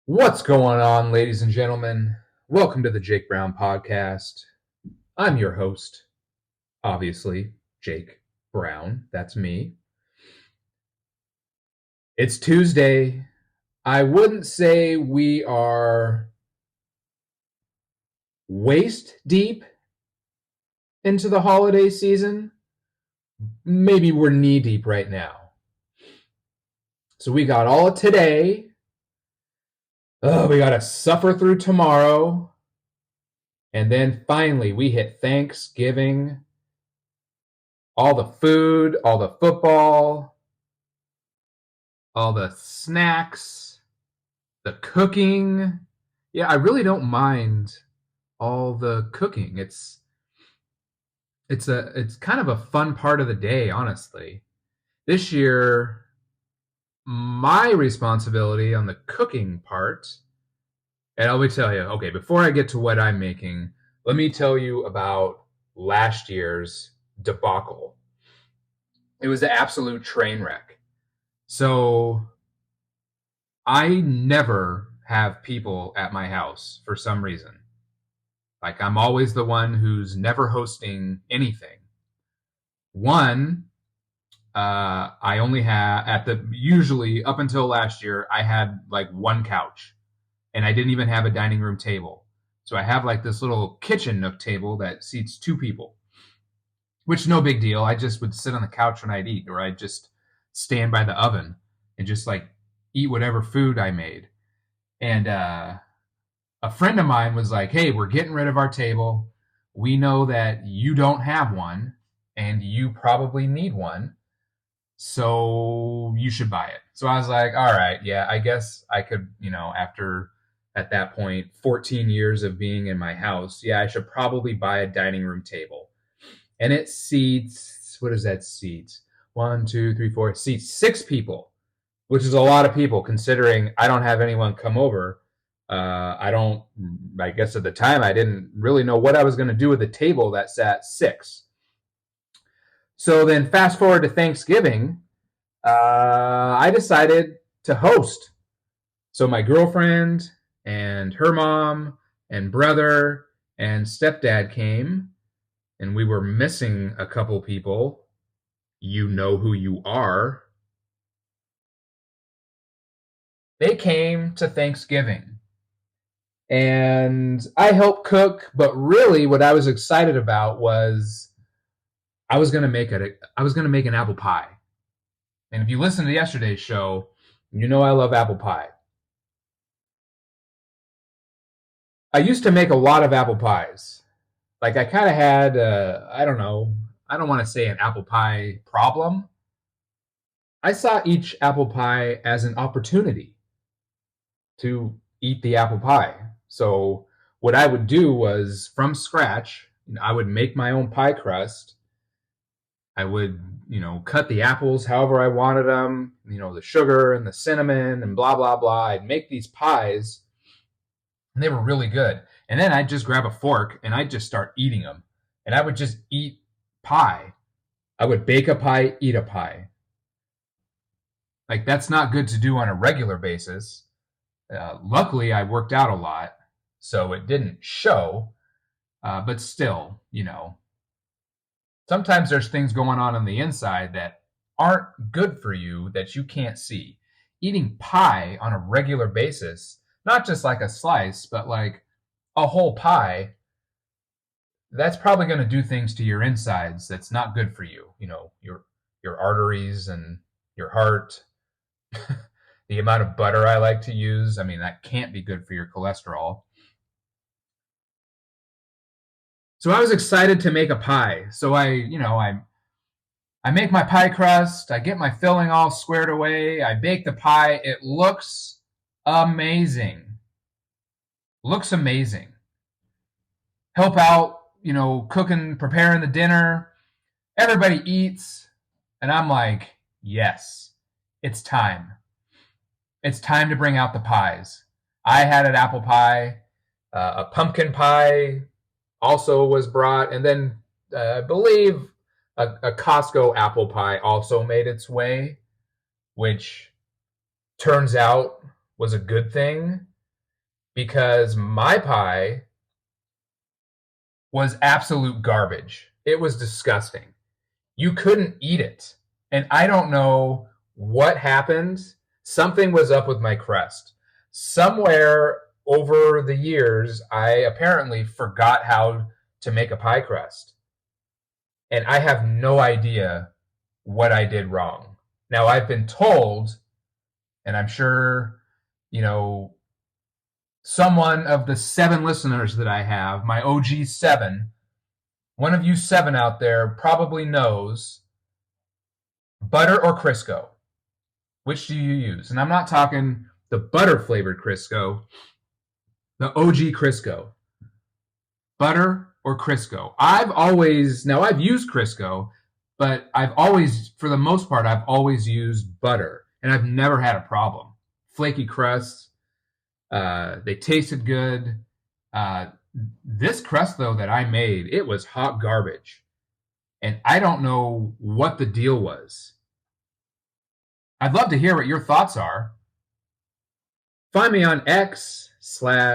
What's going on, ladies and gentlemen? Welcome to the Jake Brown Podcast. I'm your host, obviously, Jake Brown. That's me. It's Tuesday. I wouldn't say we are waist deep into the holiday season. Maybe we're knee deep right now. So we got all of today. We got to suffer through tomorrow. And then finally, we hit Thanksgiving. All the food, all the football, all the snacks, the cooking. Yeah, I really don't mind all the cooking. It's kind of a fun part of the day, honestly. This year, my responsibility on the cooking part, and let me tell you, okay, before I get to what I'm making, let me tell you about last year's debacle. It was an absolute train wreck. So I never have people at my house for some reason. Like, I'm always the one who's never hosting anything. One, I only have usually up until last year, I had like one couch and I didn't even have a dining room table. So I have like this little kitchen nook table that seats two people, which no big deal. I just would sit on the couch when I'd eat, or I'd just stand by the oven and just like eat whatever food I made. And a friend of mine was like, "Hey, we're getting rid of our table. We know that you don't have one and you probably need one. So you should buy it." So I was like, "All right, yeah, I guess I could, after at that point 14 years of being in my house, yeah, I should probably buy a dining room table." And it seats, what does that seat? One, two, three, four, it seats six people, which is a lot of people considering I don't have anyone come over. I guess at the time I didn't really know what I was going to do with the table that sat six. So then fast forward to Thanksgiving, I decided to host. So my girlfriend and her mom and brother and stepdad came, and we were missing a couple people. You know who you are. They came to Thanksgiving. And I helped cook, but really what I was excited about was I was going to make an apple pie. And if you listen to yesterday's show, you know I love apple pie. I used to make a lot of apple pies. Like, I kind of had I don't know, I don't want to say an apple pie problem. I saw each apple pie as an opportunity to eat the apple pie. So what I would do was from scratch, I would make my own pie crust. I would, cut the apples however I wanted them, the sugar and the cinnamon and blah, blah, blah. I'd make these pies and they were really good. And then I'd just grab a fork and I'd just start eating them. And I would just eat pie. I would bake a pie, eat a pie. Like, that's not good to do on a regular basis. Luckily, I worked out a lot, so it didn't show. But still, sometimes there's things going on the inside that aren't good for you that you can't see. Eating pie on a regular basis, not just like a slice, but like a whole pie, that's probably going to do things to your insides that's not good for you. Your arteries and your heart. The amount of butter I like to use, I mean, that can't be good for your cholesterol. So I was excited to make a pie. So I make my pie crust, I get my filling all squared away, I bake the pie. It looks amazing. Looks amazing. Help out, cooking, preparing the dinner. Everybody eats, and I'm like, yes, it's time. It's time to bring out the pies. I had an apple pie, a pumpkin pie also was brought, and then I believe a Costco apple pie also made its way, which turns out was a good thing. because my pie was absolute garbage. It was disgusting. You couldn't eat it. And I don't know what happened. Something was up with my crust. Somewhere over the years, I apparently forgot how to make a pie crust. And I have no idea what I did wrong. Now, I've been told, and I'm sure, you know, someone of the 7 listeners that I have, my OG 7, one of you 7 out there probably knows butter or Crisco. Which do you use? And I'm not talking the butter flavored Crisco, the OG Crisco. Butter or Crisco. I've used Crisco, but for the most part, I've always used butter, and I've never had a problem. Flaky crust, they tasted good. This crust, though, that I made, it was hot garbage. And I don't know what the deal was. I'd love to hear what your thoughts are. Find me on X/Twitter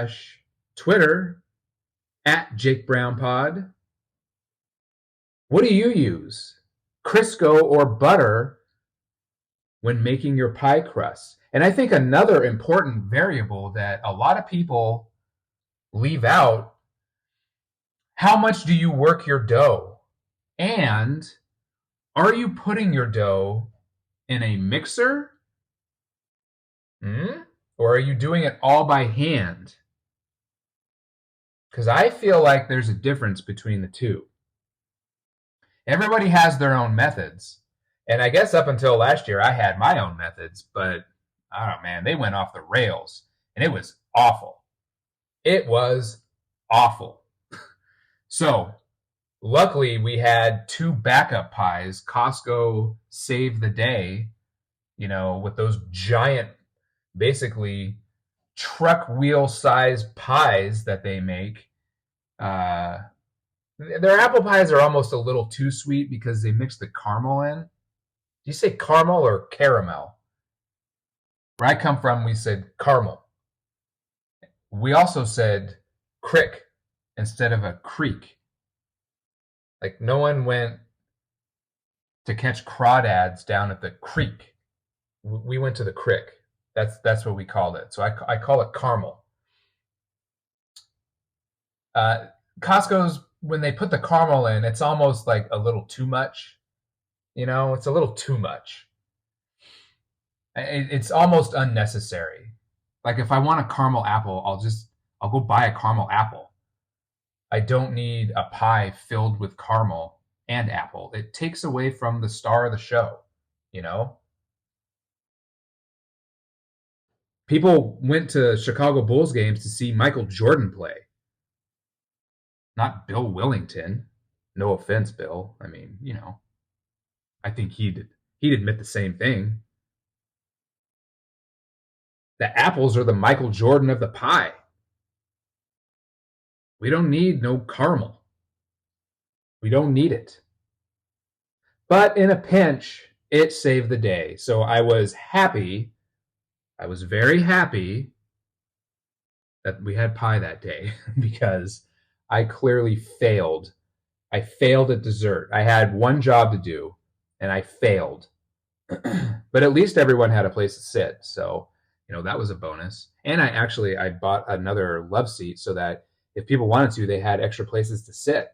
at JakeBrownPod. What do you use, Crisco or butter, when making your pie crust? And I think another important variable that a lot of people leave out, how much do you work your dough? And are you putting your dough in a mixer? Or are you doing it all by hand? Because I feel like there's a difference between the two. Everybody has their own methods. And I guess up until last year, I had my own methods, but I don't know, man, they went off the rails. And it was awful. It was awful. So, luckily, we had 2 backup pies. Costco saved the day, with those giant, basically truck wheel size pies that they make. Their apple pies are almost a little too sweet because they mix the caramel in. Do you say caramel or caramel? Where I come from, we said caramel. We also said crick instead of a creek. Like, no one went to catch crawdads down at the creek. We went to the crick. That's what we called it. So I call it caramel. Costco's, when they put the caramel in, it's almost like a little too much. It's a little too much. It's almost unnecessary. Like, if I want a caramel apple, I'll go buy a caramel apple. I don't need a pie filled with caramel and apple. It takes away from the star of the show, People went to Chicago Bulls games to see Michael Jordan play, not Bill Willington. No offense, Bill. I mean, I think he'd admit the same thing. The apples are the Michael Jordan of the pie. We don't need no caramel. We don't need it. But in a pinch, it saved the day. So I was happy. I was very happy that we had pie that day because I clearly failed. I failed at dessert. I had one job to do, and I failed. But at least everyone had a place to sit. So, that was a bonus. And I bought another love seat so that if people wanted to, they had extra places to sit.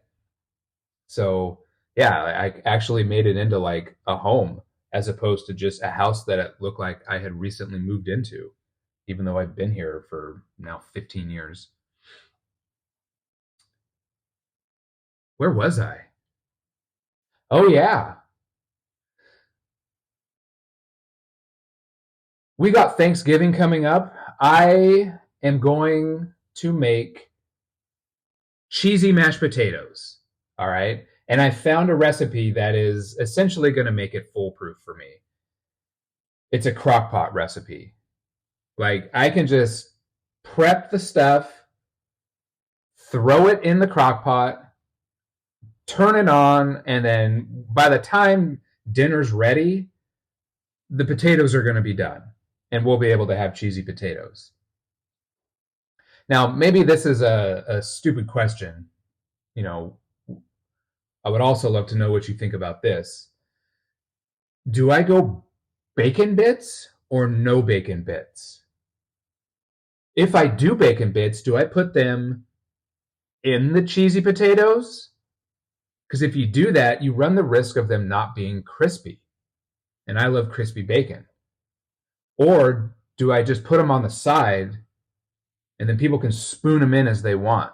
So, yeah, I actually made it into like a home as opposed to just a house that it looked like I had recently moved into, even though I've been here for now 15 years. Where was I? Oh, yeah. We got Thanksgiving coming up. I am going to make cheesy mashed potatoes. All right. And I found a recipe that is essentially going to make it foolproof for me. It's a crock pot recipe. Like, I can just prep the stuff, throw it in the crock pot, turn it on, and then by the time dinner's ready, the potatoes are going to be done, and we'll be able to have cheesy potatoes. Now, maybe this is a stupid question. You know, I would also love to know what you think about this. Do I go bacon bits or no bacon bits? If I do bacon bits, do I put them in the cheesy potatoes? Because if you do that, you run the risk of them not being crispy. And I love crispy bacon. Or do I just put them on the side and then people can spoon them in as they want?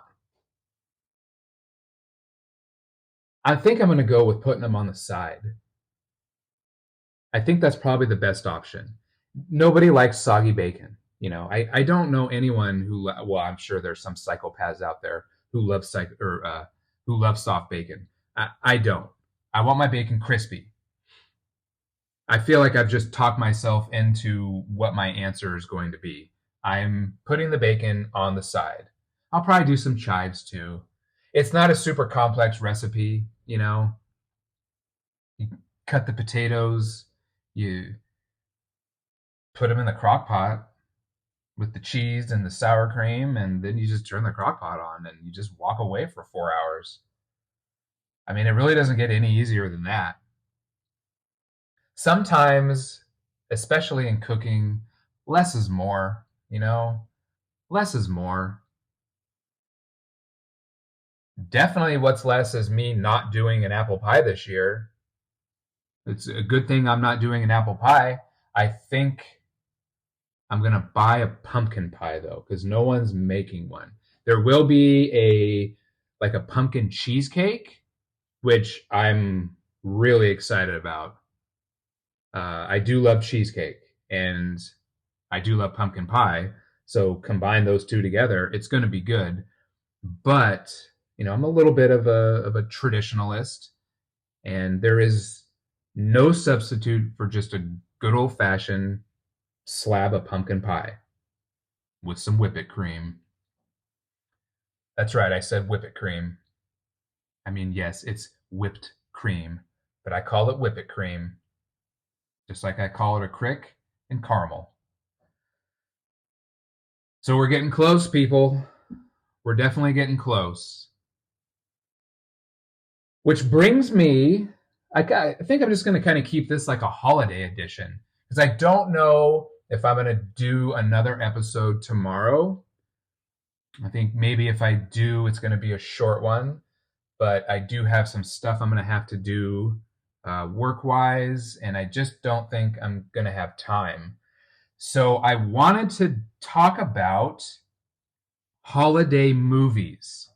I think I'm going to go with putting them on the side. I think that's probably the best option. Nobody likes soggy bacon. I don't know anyone who, well, I'm sure there's some psychopaths out there who love who love soft bacon. I don't. I want my bacon crispy. I feel like I've just talked myself into what my answer is going to be. I'm putting the bacon on the side. I'll probably do some chives too. It's not a super complex recipe. You cut the potatoes, you put them in the crock pot with the cheese and the sour cream, and then you just turn the crock pot on and you just walk away for 4 hours. I mean, it really doesn't get any easier than that. Sometimes, especially in cooking, less is more, less is more. Definitely what's less is me not doing an apple pie this year. It's a good thing I'm not doing an apple pie. I think I'm going to buy a pumpkin pie though, because no one's making one. There will be a pumpkin cheesecake, which I'm really excited about. I do love cheesecake and I do love pumpkin pie. So combine those two together, it's going to be good. But, I'm a little bit of a traditionalist, and there is no substitute for just a good old fashioned slab of pumpkin pie with some whipped cream. That's right, I said whipped cream. I mean, yes, it's whipped cream, but I call it whipped cream, just like I call it a crick and caramel. So we're getting close, people. We're definitely getting close. Which brings me, I think I'm just going to kind of keep this like a holiday edition, because I don't know if I'm going to do another episode tomorrow. I think maybe if I do, it's going to be a short one, but I do have some stuff I'm going to have to do work-wise, and I just don't think I'm going to have time. So I wanted to talk about holiday movies.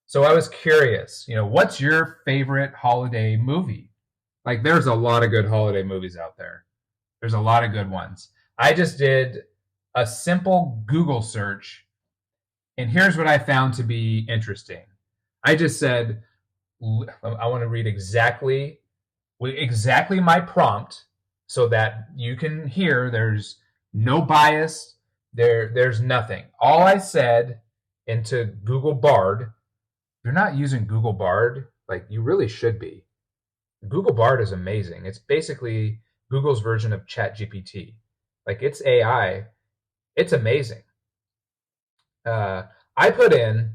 So I was curious, what's your favorite holiday movie? Like, there's a lot of good holiday movies out there. There's a lot of good ones. I just did a simple Google search, and here's what I found to be interesting. I just said, I want to read exactly my prompt so that you can hear there's no bias, there's nothing. All I said into Google Bard, if you're not using Google Bard, like, you really should be. Google Bard is amazing. It's basically Google's version of ChatGPT. Like, it's AI. It's amazing. I put in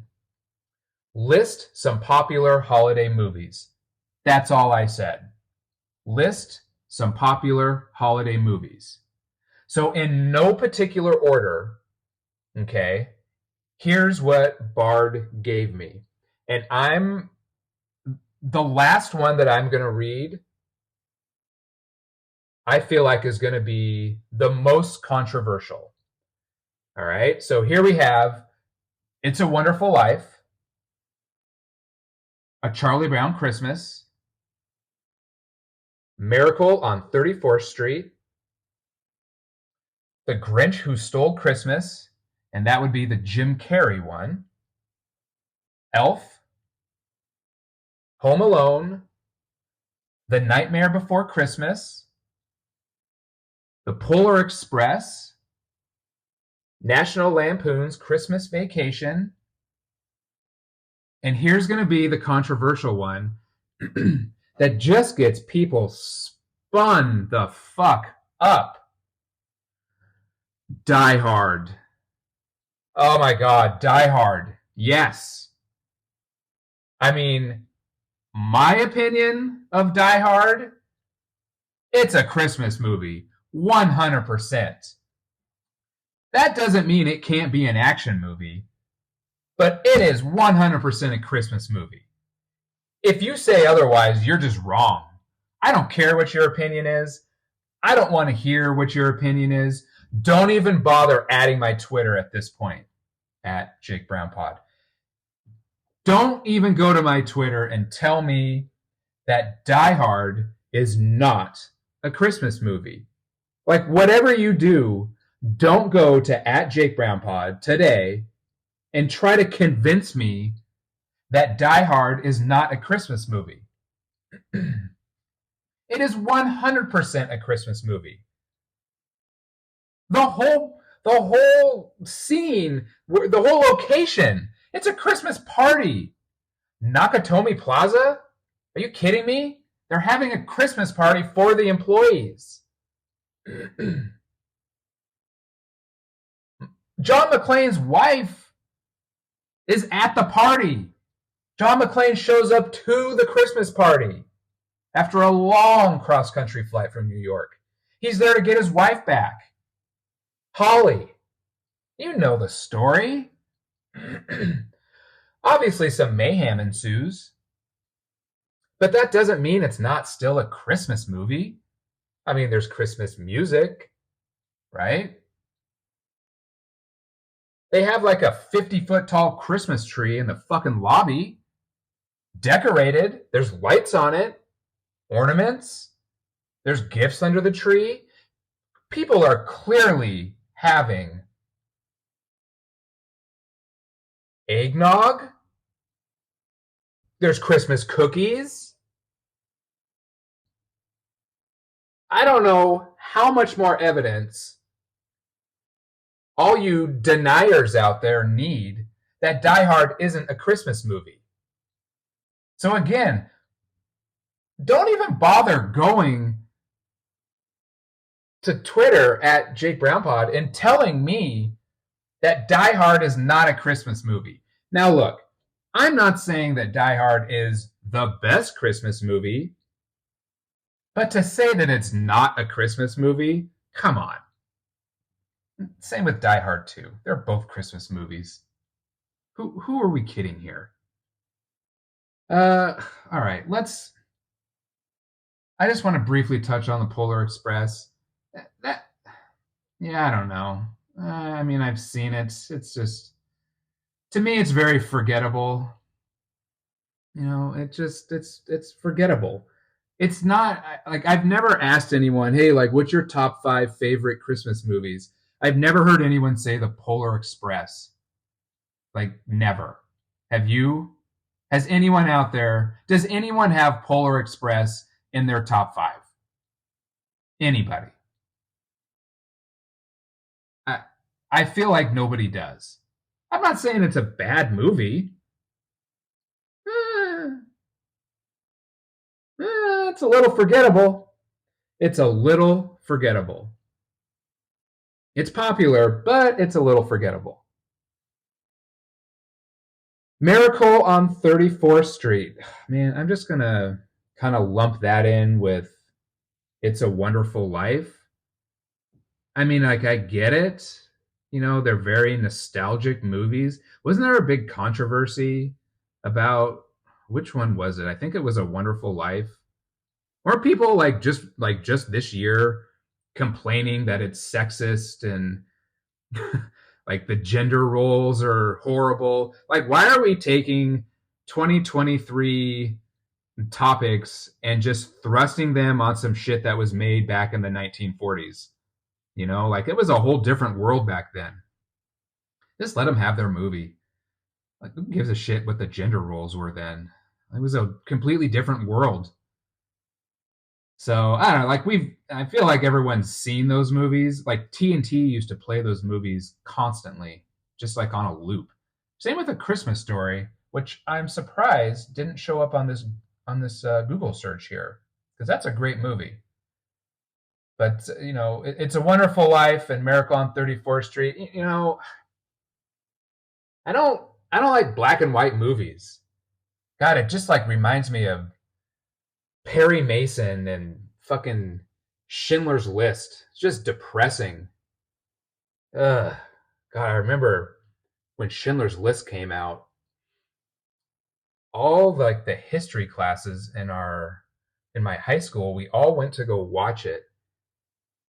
list some popular holiday movies. That's all I said. List some popular holiday movies. So in no particular order, okay, here's what Bard gave me. And the last one that I'm going to read, I feel like is going to be the most controversial. All right, so here we have It's a Wonderful Life, A Charlie Brown Christmas, Miracle on 34th Street, The Grinch Who Stole Christmas, and that would be the Jim Carrey one, Elf, Home Alone, The Nightmare Before Christmas, The Polar Express, National Lampoon's Christmas Vacation, and here's going to be the controversial one that just gets people spun the fuck up. Die Hard. Oh my God, Die Hard. Yes. I mean, my opinion of Die Hard, it's a Christmas movie. 100%. That doesn't mean it can't be an action movie, but it is 100% a Christmas movie. If you say otherwise, you're just wrong. I don't care what your opinion is. I don't want to hear what your opinion is. Don't even bother adding my Twitter at this point at Jake Brown Pod. Don't even go to my Twitter and tell me that Die Hard is not a Christmas movie. Like, whatever you do, don't go to at Jake Brown Pod today and try to convince me that Die Hard is not a Christmas movie. It is 100% a Christmas movie. The whole scene, the whole location, it's a Christmas party. Nakatomi Plaza? Are you kidding me? They're having a Christmas party for the employees. John McClane's wife is at the party. John McClane shows up to the Christmas party after a long cross-country flight from New York. He's there to get his wife back. Holly, you know the story. Obviously, some mayhem ensues, but that doesn't mean it's not still a Christmas movie. I mean, there's Christmas music, right? They have like a 50-foot tall Christmas tree in the fucking lobby, decorated. There's lights on it, ornaments. There's gifts under the tree. People are clearly having eggnog. There's Christmas cookies. I don't know how much more evidence all you deniers out there need that Die Hard isn't a Christmas movie. So again, don't even bother going to Twitter at Jake Brown Pod and telling me that Die Hard is not a Christmas movie. Now look, I'm not saying that Die Hard is the best Christmas movie, but to say that it's not a Christmas movie, come on. Same with Die Hard 2. They're both Christmas movies. Who are we kidding here? All right, I just want to briefly touch on the Polar Express. Yeah, I don't know. I mean, I've seen it. It's just, to me, it's very forgettable. It's forgettable. It's not like I've never asked anyone, hey, like, what's your top 5 favorite Christmas movies? I've never heard anyone say the Polar Express. Like, never. Have you? Has anyone out there, does anyone have Polar Express in their top 5? Anybody? I feel like nobody does. I'm not saying it's a bad movie. Eh, it's a little forgettable. It's a little forgettable. It's popular, but it's a little forgettable. Miracle on 34th Street. Man, I'm just going to kind of lump that in with It's a Wonderful Life. I mean, like, I get it. They're very nostalgic movies. Wasn't there a big controversy about which one was it? I think it was A Wonderful Life. Or people just this year complaining that it's sexist and like the gender roles are horrible. Like, why are we taking 2023 topics and just thrusting them on some shit that was made back in the 1940s? Like, it was a whole different world back then. Just let them have their movie. Like, who gives a shit what the gender roles were then? It was a completely different world. So I don't know. Like, I feel like everyone's seen those movies. Like, TNT used to play those movies constantly, just like on a loop. Same with A Christmas Story, which I'm surprised didn't show up on this Google search here, because that's a great movie. But It's a Wonderful Life and Miracle on 34th Street. I don't I don't like black and white movies. God, it just like reminds me of Perry Mason and fucking Schindler's List. It's just depressing. Ugh. God, I remember when Schindler's List came out, all like the history classes in my high school, we all went to go watch it.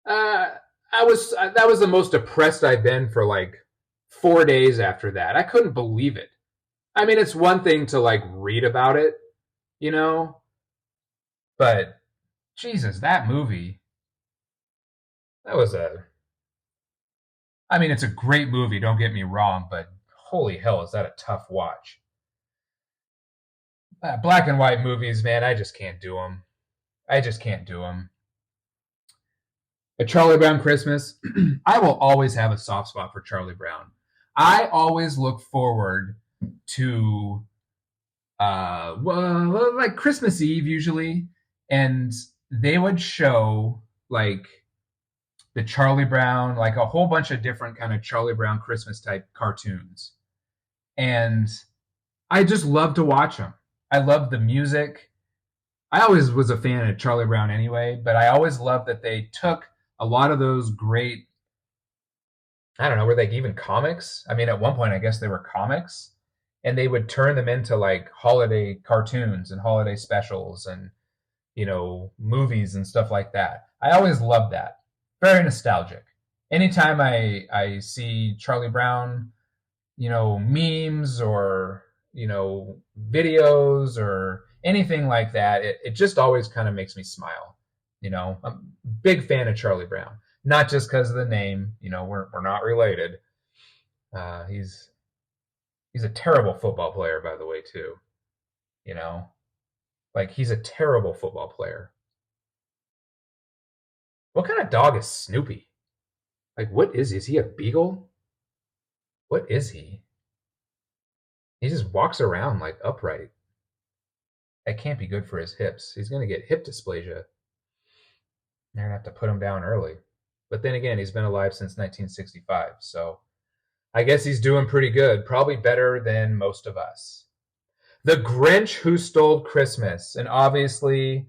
Uh, I was that was the most depressed I've been for like 4 days after that. I couldn't believe it. I mean, it's one thing to like read about it, you know, but Jesus, that movie, that was a. I mean, it's a great movie. Don't get me wrong, but holy hell, is that a tough watch? Black and white movies, man, I just can't do them. I just can't do them. A Charlie Brown Christmas, I will always have a soft spot for Charlie Brown. I always look forward to well, like Christmas Eve usually, and they would show like the Charlie Brown, like a whole bunch of different kind of Charlie Brown Christmas type cartoons, and I just love to watch them. I love the music. I always was a fan of Charlie Brown anyway, but I always loved that they took a lot of those great. I don't know, were they even comics? I mean, at one point, I guess they were comics, and they would turn them into like holiday cartoons and holiday specials and movies and stuff like that. I always loved that. Very nostalgic. Anytime I see Charlie Brown, memes or videos or anything like that, it just always kind of makes me smile. I'm a big fan of Charlie Brown, not just because of the name. We're not related. He's a terrible football player, by the way, too. You know, like he's a terrible football player. What kind of dog is Snoopy? Like, what is he? Is he a beagle? What is he? He just walks around like upright. That can't be good for his hips. He's gonna get hip dysplasia. They're gonna have to put him down early. But then again, he's been alive since 1965, so I guess he's doing pretty good. Probably better than most of us. The Grinch Who Stole Christmas, and obviously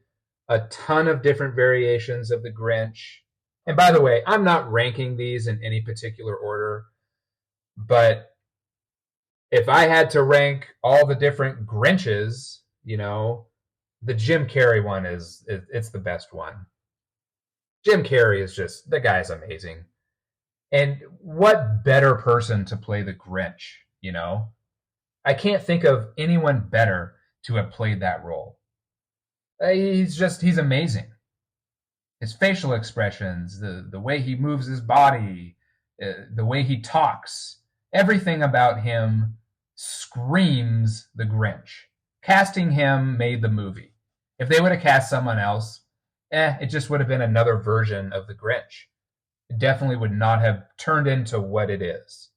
a ton of different variations of the Grinch. And by the way, I'm not ranking these in any particular order, but if I had to rank all the different Grinches, the Jim Carrey one it's the best one. Jim Carrey is just, the guy's amazing. And what better person to play the Grinch? I can't think of anyone better to have played that role. He's amazing. His facial expressions, the way he moves his body, the way he talks, everything about him screams the Grinch. Casting him made the movie. If they would have cast someone else, it just would have been another version of the Grinch. It definitely would not have turned into what it is.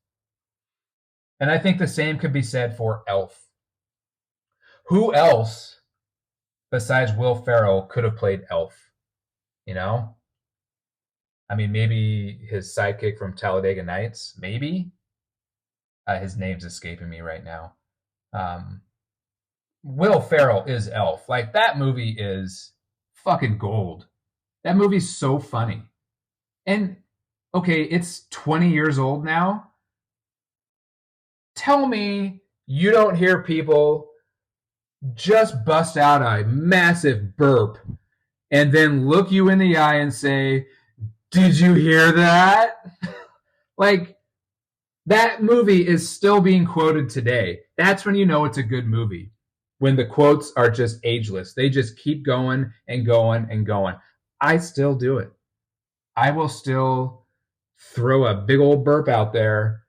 And I think the same could be said for Elf. Who else besides Will Ferrell could have played Elf? I mean, maybe his sidekick from Talladega Nights, maybe. His name's escaping me right now. Will Ferrell is Elf. Like, that movie is fucking gold. That movie's so funny. And okay, it's 20 years old now. Tell me you don't hear people just bust out a massive burp and then look you in the eye and say, "Did you hear that?" Like, that movie is still being quoted today. That's when you know it's a good movie. When the quotes are just ageless. They just keep going and going and going. I still do it. I will still throw a big old burp out there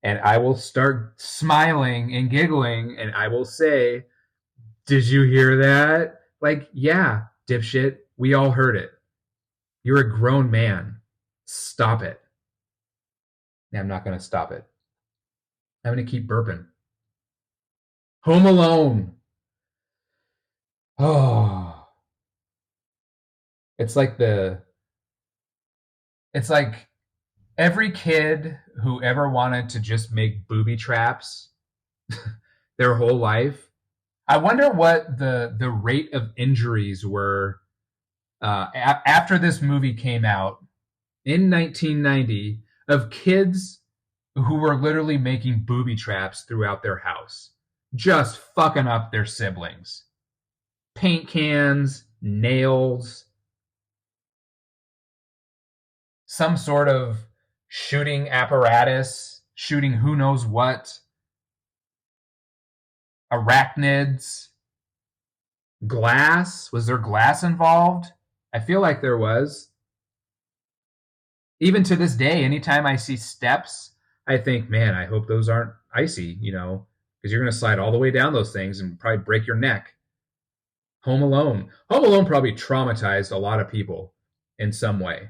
and I will start smiling and giggling and I will say, "Did you hear that?" Like, yeah, dipshit, we all heard it. You're a grown man. Stop it. I'm not going to stop it. I'm going to keep burping. Home Alone. Oh. It's like Every kid who ever wanted to just make booby traps their whole life, I wonder what the rate of injuries were after this movie came out in 1990 of kids who were literally making booby traps throughout their house, just fucking up their siblings. Paint cans, nails, some sort of shooting apparatus, shooting who knows what, arachnids, glass. Was there glass involved? I feel like there was. Even to this day, anytime I see steps, I think, man, I hope those aren't icy, because you're going to slide all the way down those things and probably break your neck. Home Alone. Home Alone probably traumatized a lot of people in some way.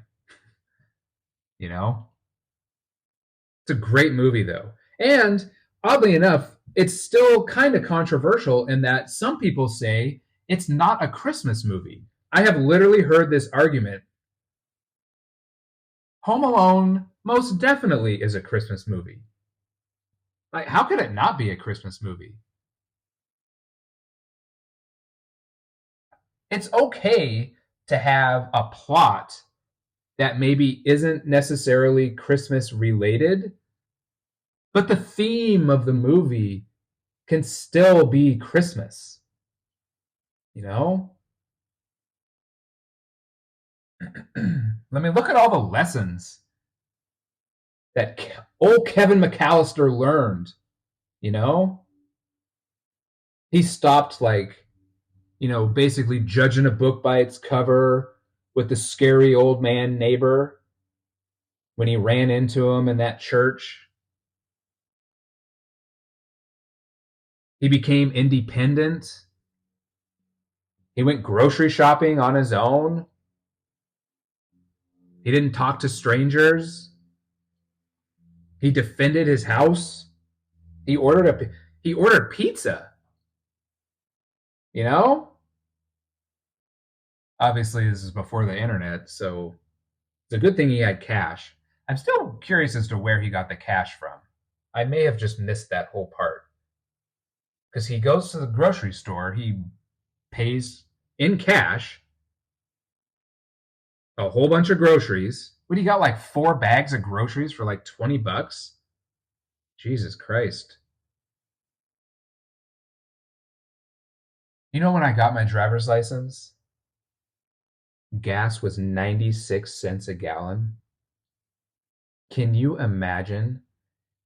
You know? It's a great movie, though. And oddly enough, it's still kind of controversial in that some people say it's not a Christmas movie. I have literally heard this argument. Home Alone most definitely is a Christmas movie. Like, how could it not be a Christmas movie? It's okay to have a plot that maybe isn't necessarily Christmas related, but the theme of the movie can still be Christmas. You know? Let me look at all the lessons that old Kevin McAllister learned. You know? He stopped, like, basically judging a book by its cover with the scary old man neighbor when he ran into him in that church. He became independent. He went grocery shopping on his own. He didn't talk to strangers. He defended his house. He ordered pizza. You know? Obviously, this is before the internet, so it's a good thing he had cash. I'm still curious as to where he got the cash from. I may have just missed that whole part. Because he goes to the grocery store, he pays in cash a whole bunch of groceries. What, he got like 4 bags of groceries for like $20? Jesus Christ. You know, when I got my driver's license, gas was 96 cents a gallon. Can you imagine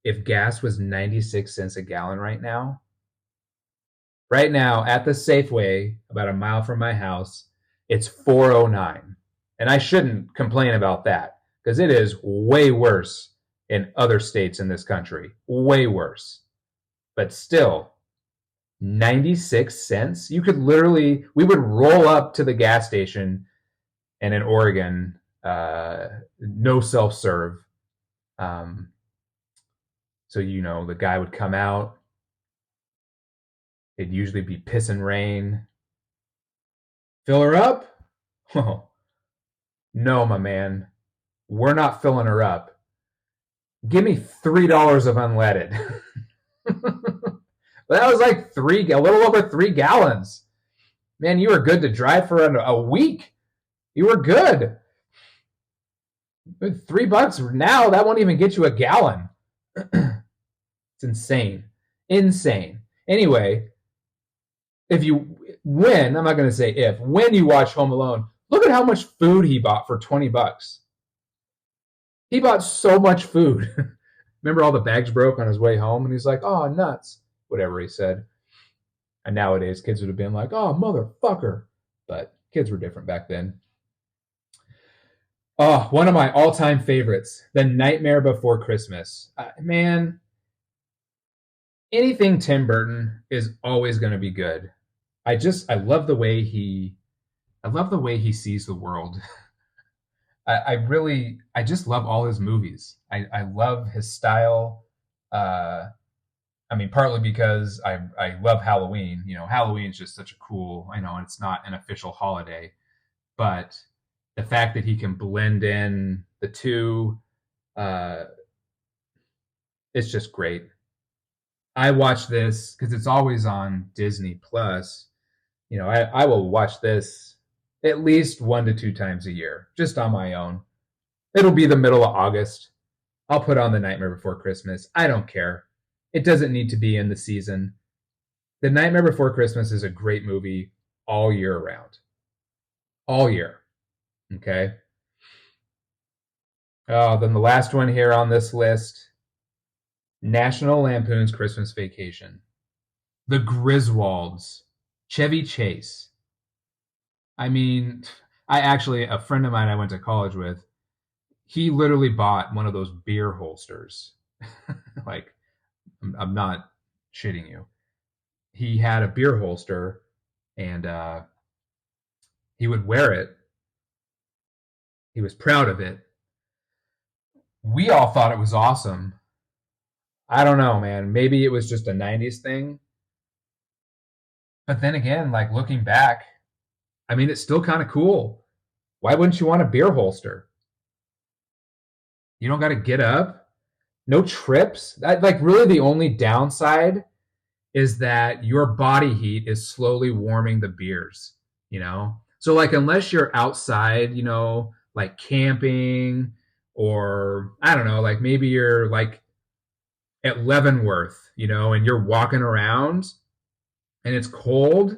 if gas was 96 cents a gallon right now? Right now, at the Safeway, about a mile from my house, it's 4.09. And I shouldn't complain about that because it is way worse in other states in this country. Way worse. But still, 96 cents? You could literally, we would roll up to the gas station, and in Oregon, no self-serve. So, the guy would come out. It'd usually be piss and rain. Fill her up? Oh, no, my man. We're not filling her up. Give me $3 of unleaded. That was like a little over 3 gallons. Man, you were good to drive for a week. You were good. $3 now, that won't even get you a gallon. It's insane. Insane. Anyway, I'm not going to say when you watch Home Alone, look at how much food he bought for $20. He bought so much food. Remember all the bags broke on his way home? And he's like, oh, nuts. Whatever he said. And nowadays, kids would have been like, oh, motherfucker. But kids were different back then. Oh, one of my all-time favorites, The Nightmare Before Christmas. Man, anything Tim Burton is always going to be good. I love the way he sees the world. I just love all his movies. I love his style. Partly because I love Halloween. Halloween is just such a cool, I know it's not an official holiday, but the fact that he can blend in the two, Uh, it's just great. I watch this because it's always on Disney Plus. I will watch this at least 1 to 2 times a year, just on my own. It'll be the middle of August. I'll put on The Nightmare Before Christmas. I don't care. It doesn't need to be in the season. The Nightmare Before Christmas is a great movie all year round. All year. Okay. Oh, then the last one here on this list, National Lampoon's Christmas Vacation. The Griswolds. Chevy Chase. I mean, a friend of mine I went to college with, he literally bought one of those beer holsters. Like, I'm not shitting you. He had a beer holster and he would wear it. He was proud of it. We all thought it was awesome. I don't know, man. Maybe it was just a 90s thing. But then again, like looking back, I mean, it's still kind of cool. Why wouldn't you want a beer holster? You don't got to get up. No trips. Like really the only downside is that your body heat is slowly warming the beers, you know? So like unless you're outside, like camping or I don't know, like maybe you're like at Leavenworth, and you're walking around and it's cold.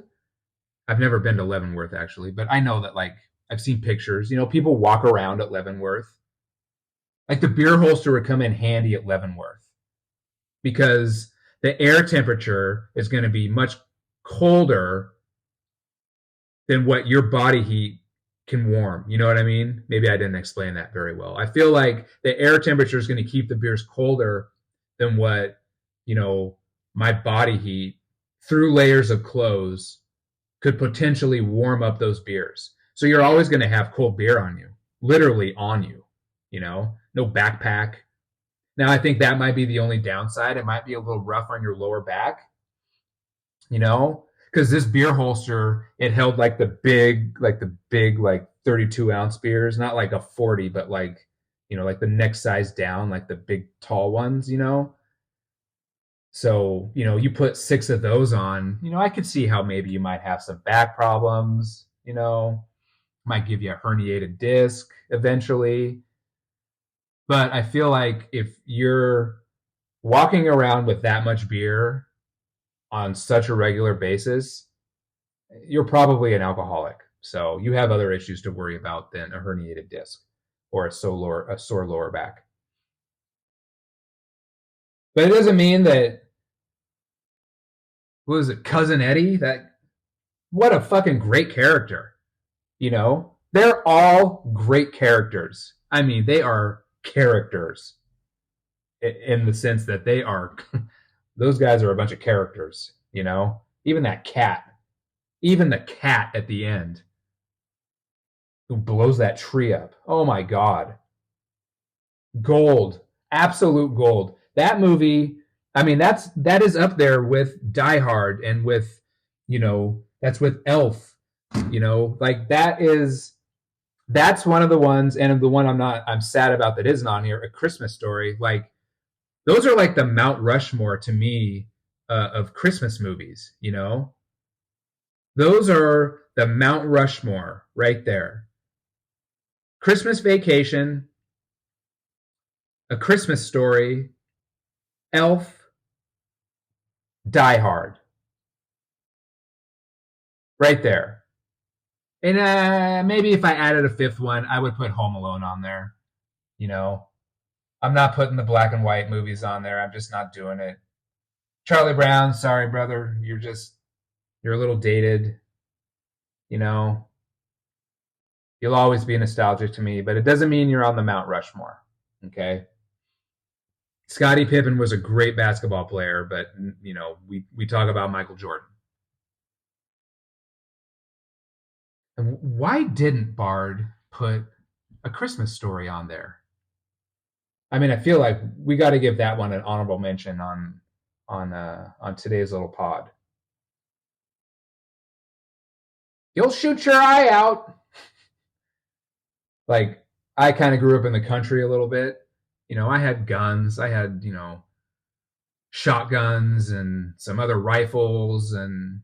I've never been to Leavenworth actually, but I know that like I've seen pictures, people walk around at Leavenworth. Like the beer holster would come in handy at Leavenworth because the air temperature is going to be much colder than what your body heat can warm. You know what I mean? Maybe I didn't explain that very well. I feel like the air temperature is going to keep the beers colder than what, my body heat through layers of clothes could potentially warm up those beers. So you're always going to have cold beer on you, literally on you, no backpack. Now I think that might be the only downside. It might be a little rough on your lower back, because this beer holster, it held like the big like 32-ounce beers, not like a 40, but like, like the next size down, like the big tall ones, So, you put 6 of those on, I could see how maybe you might have some back problems, might give you a herniated disc eventually. But I feel like if you're walking around with that much beer on such a regular basis, you're probably an alcoholic. So you have other issues to worry about than a herniated disc or a sore lower back. But it doesn't mean that, what was it, Cousin Eddie? What a fucking great character. They're all great characters. I mean, they are characters in the sense that they are, those guys are a bunch of characters, even that cat, even the cat at the end who blows that tree up. Oh my God. Gold, absolute gold. That movie, I mean, that is up there with Die Hard and with, that's with Elf, like that's one of the ones, and the one I'm sad about that isn't on here, A Christmas Story. Like those are like the Mount Rushmore to me of Christmas movies. Those are the Mount Rushmore right there. Christmas Vacation, A Christmas Story, Elf, Die Hard, right there. And maybe if I added a fifth one, I would put Home Alone on there. I'm not putting the black and white movies on there. I'm just not doing it. Charlie Brown, sorry, brother. You're a little dated. You'll always be nostalgic to me, but it doesn't mean you're on the Mount Rushmore. Okay. Scottie Pippen was a great basketball player, but we talk about Michael Jordan. And why didn't Bard put A Christmas Story on there? I mean, I feel like we got to give that one an honorable mention on today's little pod. You'll shoot your eye out. Like I kind of grew up in the country a little bit, I had guns. I had, shotguns and some other rifles, and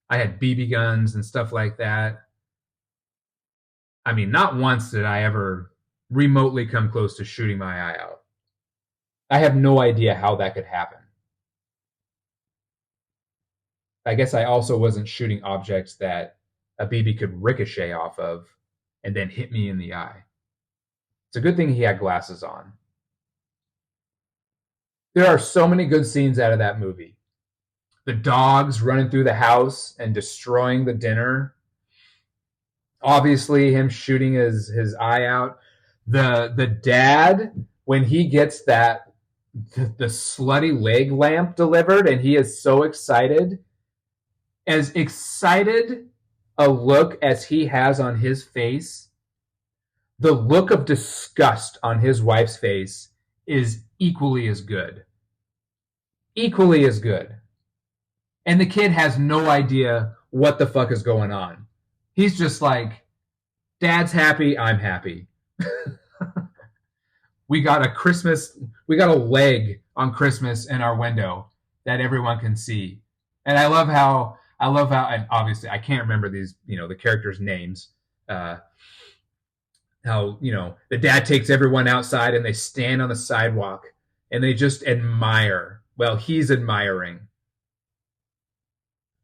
I had BB guns and stuff like that. I mean, not once did I ever remotely come close to shooting my eye out. I have no idea how that could happen. I guess I also wasn't shooting objects that a BB could ricochet off of and then hit me in the eye. It's a good thing he had glasses on. There are so many good scenes out of that movie. The dogs running through the house and destroying the dinner. Obviously, him shooting his eye out. The dad, when he gets the slutty leg lamp delivered, and he is so excited. As excited a look as he has on his face, the look of disgust on his wife's face is equally as good. Equally as good. And the kid has no idea what the fuck is going on. He's just like, Dad's happy, I'm happy. we got a leg on Christmas in our window that everyone can see. And I love how, and obviously I can't remember these, the characters' names. How, the dad takes everyone outside and they stand on the sidewalk and they just admire. Well, he's admiring.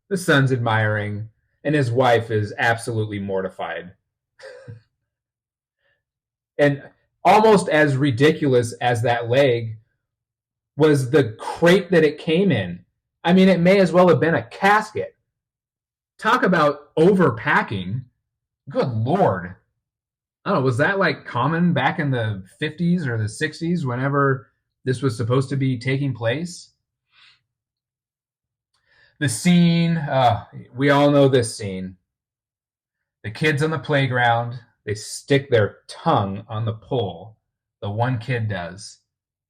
The son's admiring, and his wife is absolutely mortified. And almost as ridiculous as that leg was the crate that it came in. I mean, it may as well have been a casket. Talk about overpacking. Good Lord. I don't know, was that like common back in the 50s or the 60s whenever this was supposed to be taking place? The scene, we all know this scene. The kids on the playground, they stick their tongue on the pole. The one kid does,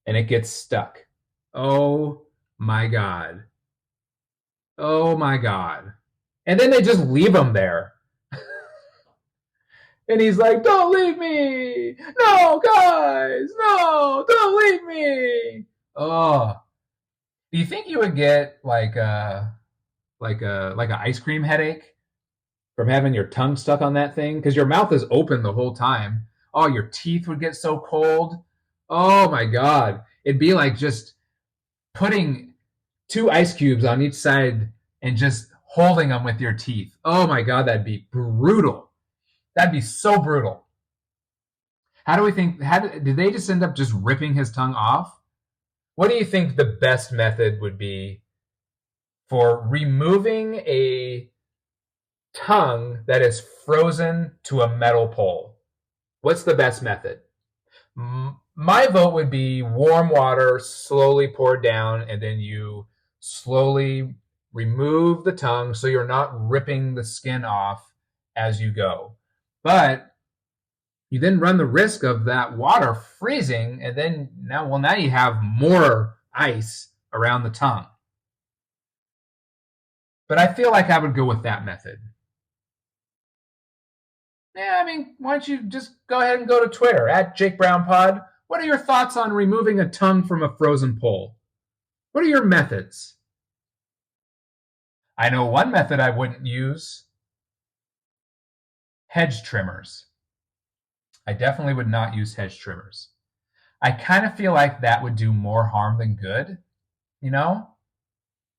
and it gets stuck. Oh my God. Oh my God. And then they just leave him there. And he's like, don't leave me. No, guys. No, don't leave me. Oh. Do you think you would get like an ice cream headache from having your tongue stuck on that thing? Because your mouth is open the whole time. Oh, your teeth would get so cold. Oh my God. It'd be like just putting 2 ice cubes on each side and just holding them with your teeth. Oh my God, that'd be brutal. That'd be so brutal. How do we think, did they just end up just ripping his tongue off? What do you think the best method would be for removing a tongue that is frozen to a metal pole? What's the best method? My vote would be warm water slowly poured down, and then you slowly remove the tongue so you're not ripping the skin off as you go. But you then run the risk of that water freezing, and then now you have more ice around the tongue. But I feel like I would go with that method. Yeah, I mean, why don't you just go ahead and go to Twitter at JakeBrownPod. What are your thoughts on removing a tongue from a frozen pole? What are your methods? I know one method I wouldn't use. Hedge trimmers. I definitely would not use hedge trimmers. I kind of feel like that would do more harm than good,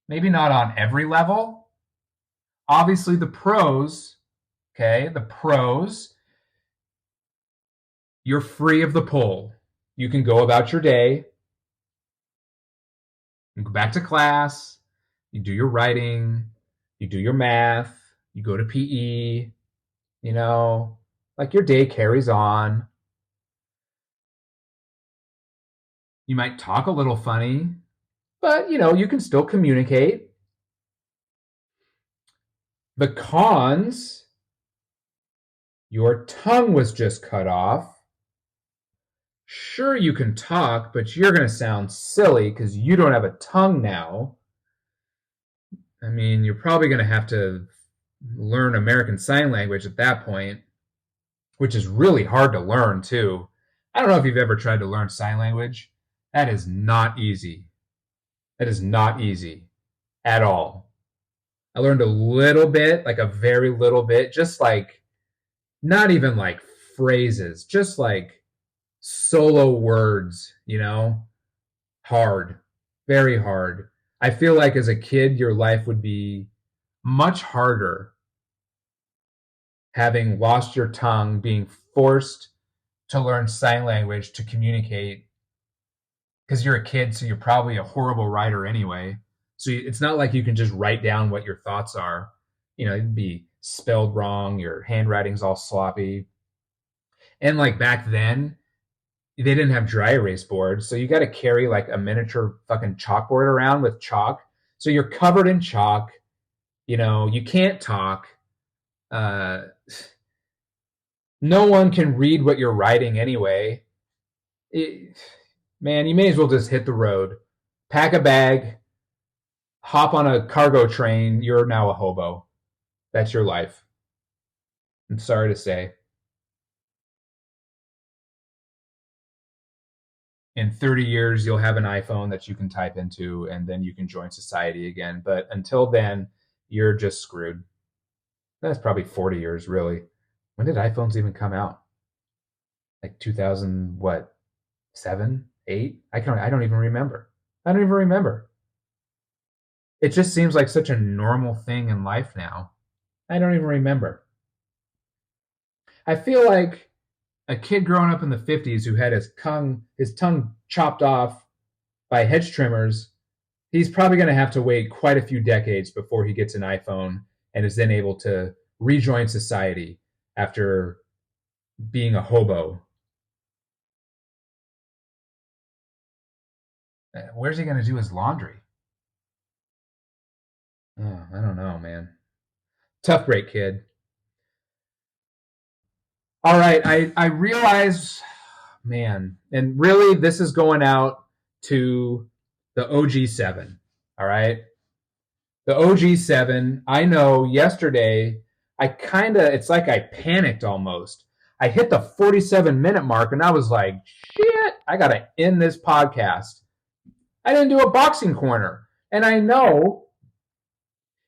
Maybe not on every level. Obviously, the pros, you're free of the pole. You can go about your day. You go back to class. You do your writing. You do your math. You go to PE. Like your day carries on. You might talk a little funny, but you can still communicate. The cons, your tongue was just cut off. Sure, you can talk, but you're going to sound silly because you don't have a tongue now. I mean, you're probably going to have to learn American Sign Language at that point, which is really hard to learn too. I don't know if you've ever tried to learn sign language. That is not easy. That is not easy at all. I learned a little bit, like a very little bit, just like not even like phrases, just like solo words, hard, very hard. I feel like as a kid, your life would be much harder having lost your tongue, being forced to learn sign language to communicate because you're a kid, so you're probably a horrible writer anyway. So it's not like you can just write down what your thoughts are. It'd be spelled wrong, your handwriting's all sloppy. And like back then, they didn't have dry erase boards, so you got to carry like a miniature fucking chalkboard around with chalk. So you're covered in chalk. You can't talk. No one can read what you're writing anyway. Man, you may as well just hit the road, pack a bag, hop on a cargo train. You're now a hobo. That's your life. I'm sorry to say. In 30 years, you'll have an iPhone that you can type into, and then you can join society again. But until then, you're just screwed. That's probably 40 years, really. When did iPhones even come out? Like 2000, what? 7, 8? I don't even remember. I don't even remember. It just seems like such a normal thing in life now. I don't even remember. I feel like a kid growing up in the 50s who had his tongue chopped off by hedge trimmers, he's probably going to have to wait quite a few decades before he gets an iPhone and is then able to rejoin society after being a hobo. Where's he going to do his laundry? Oh, I don't know, man. Tough break, kid. All right, I realize, man, and really this is going out to the OG7. All right. The OG7, I know yesterday it's like I panicked almost. I hit the 47-minute mark and I was like, shit, I got to end this podcast. I didn't do a boxing corner. And I know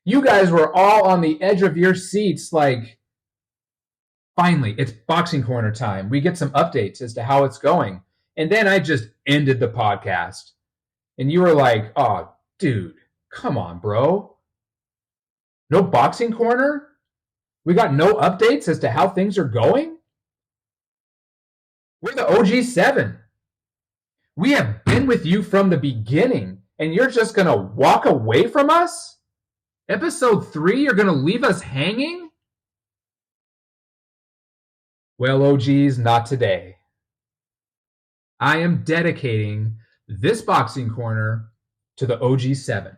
you guys were all on the edge of your seats like, finally, it's boxing corner time. We get some updates as to how it's going. And then I just ended the podcast. And you were like, oh, dude, come on, bro. No boxing corner? We got no updates as to how things are going? We're the OG7. We have been with you from the beginning, and you're just going to walk away from us? Episode 3, you're going to leave us hanging? Well, OGs, not today. I am dedicating this boxing corner to the OG7.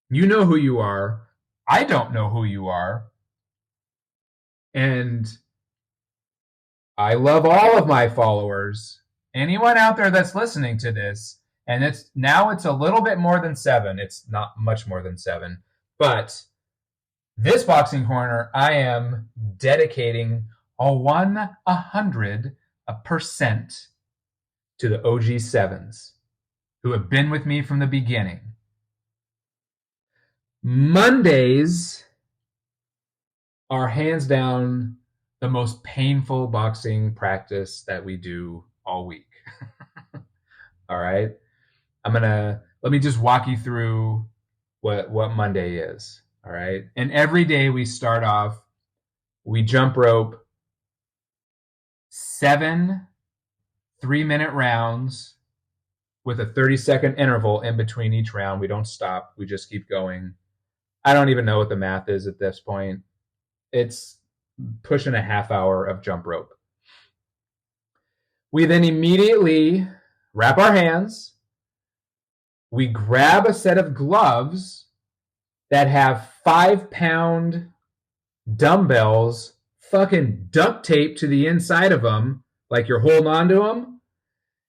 You know who you are. I don't know who you are. And I love all of my followers. Anyone out there that's listening to this, and it's a little bit more than 7. It's not much more than 7. But this boxing corner, I am dedicating 100% to the OG7s who have been with me from the beginning. Mondays are hands down the most painful boxing practice that we do all week. All right. Let me just walk you through what Monday is. All right. And every day we start off, we jump rope 7 3-minute rounds with a 30-second interval in between each round. We don't stop. We just keep going. I don't even know what the math is at this point. It's pushing a half hour of jump rope. We then immediately wrap our hands. We grab a set of gloves that have 5-pound dumbbells fucking duct taped to the inside of them, like you're holding on to them.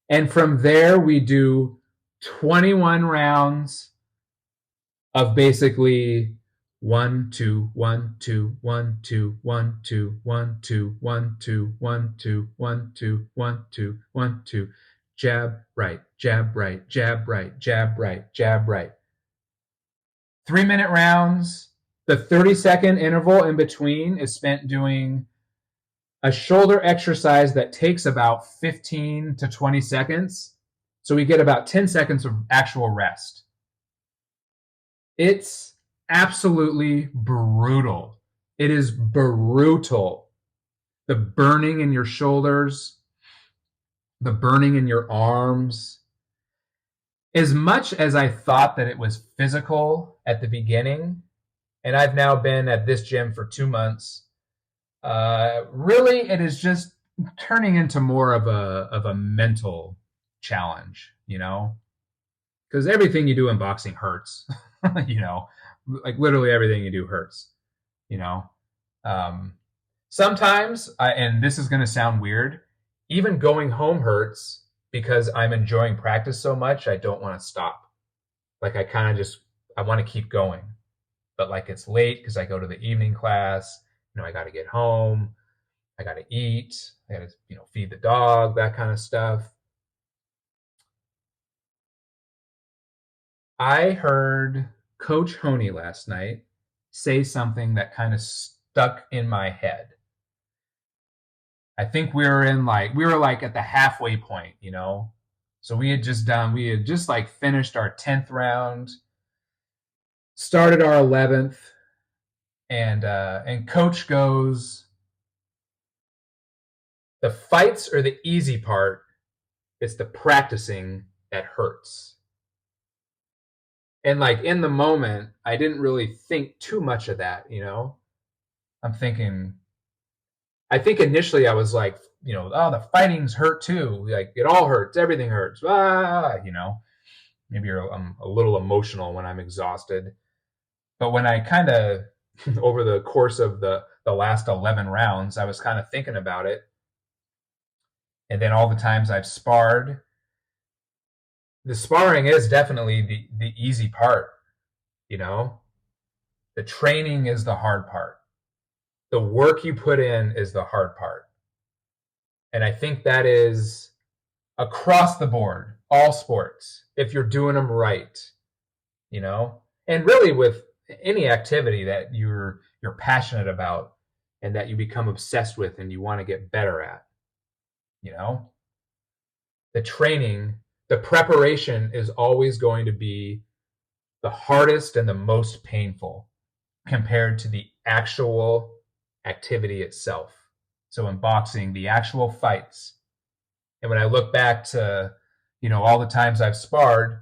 And from there, we do 21 rounds of basically 1 2 1 2 1 2 1 2 1 2 1 2 1 2 1 2 1 2 1 2. Jab right, jab right, jab right, jab right, jab right. 3-minute rounds. The 30-second interval in between is spent doing a shoulder exercise that takes about 15 to 20 seconds. So we get about 10 seconds of actual rest. It's absolutely brutal. It is brutal. The burning in your shoulders, the burning in your arms. As much as I thought that it was physical at the beginning, and I've now been at this gym for 2 months, really it is just turning into more of a mental challenge, because everything you do in boxing hurts. Like literally everything you do hurts. Sometimes, and this is going to sound weird, even going home hurts because I'm enjoying practice so much. I don't want to stop. Like I want to keep going, but like it's late because I go to the evening class. I got to get home. I got to eat. I got to, feed the dog, that kind of stuff. I heard Coach Honey last night say something that kind of stuck in my head. I think we were like at the halfway point, So we had just like finished our 10th round, started our 11th, and Coach goes, the fights are the easy part. It's the practicing that hurts. And like in the moment, I didn't really think too much of that, I think initially I was like, oh, the fighting's hurt too. Like it all hurts, everything hurts. Maybe I'm a little emotional when I'm exhausted. But when I kind of, over the course of the last 11 rounds, I was kind of thinking about it. And then all the times I've sparred, the sparring is definitely the easy part, The training is the hard part. The work you put in is the hard part. And I think that is across the board, all sports, if you're doing them right, and really with any activity that you're passionate about and that you become obsessed with and you want to get better at, the training, the preparation is always going to be the hardest and the most painful compared to the actual activity itself. So in boxing, the actual fights. And when I look back to, all the times I've sparred,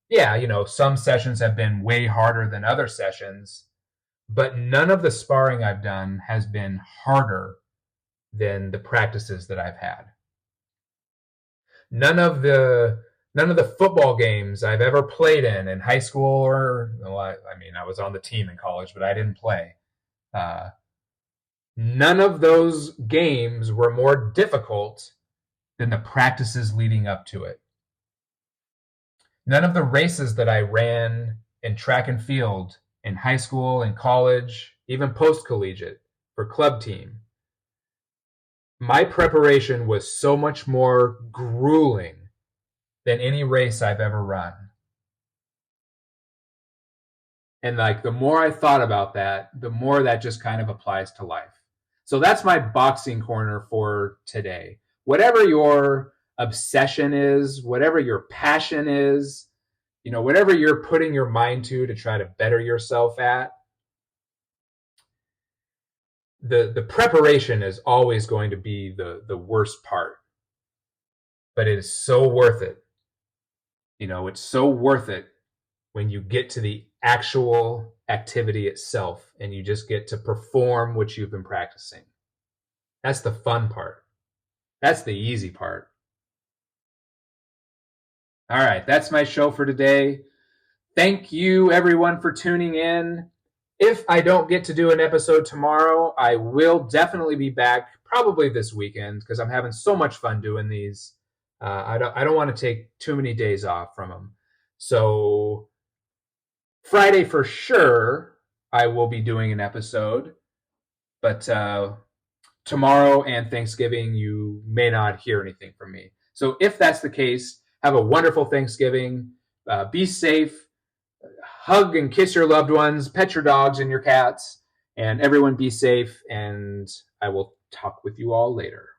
yeah, some sessions have been way harder than other sessions, but none of the sparring I've done has been harder than the practices that I've had. None of the football games I've ever played in high school I was on the team in college, but I didn't play. None of those games were more difficult than the practices leading up to it. None of the races that I ran in track and field in high school and college, even post-collegiate for club team, my preparation was so much more grueling than any race I've ever run. And like the more I thought about that, the more that just kind of applies to life. So that's my boxing corner for today. Whatever your obsession is, whatever your passion is, whatever you're putting your mind to try to better yourself at, the preparation is always going to be the worst part. But it is so worth it. It's so worth it when you get to the actual activity itself and you just get to perform what you've been practicing. That's the fun part. That's the easy part. All right, that's my show for today. Thank you, everyone, for tuning in. If I don't get to do an episode tomorrow, I will definitely be back probably this weekend because I'm having so much fun doing these. I don't want to take too many days off from them. So Friday for sure, I will be doing an episode. But tomorrow and Thanksgiving, you may not hear anything from me. So if that's the case, have a wonderful Thanksgiving. Be safe. Hug and kiss your loved ones. Pet your dogs and your cats. And everyone be safe. And I will talk with you all later.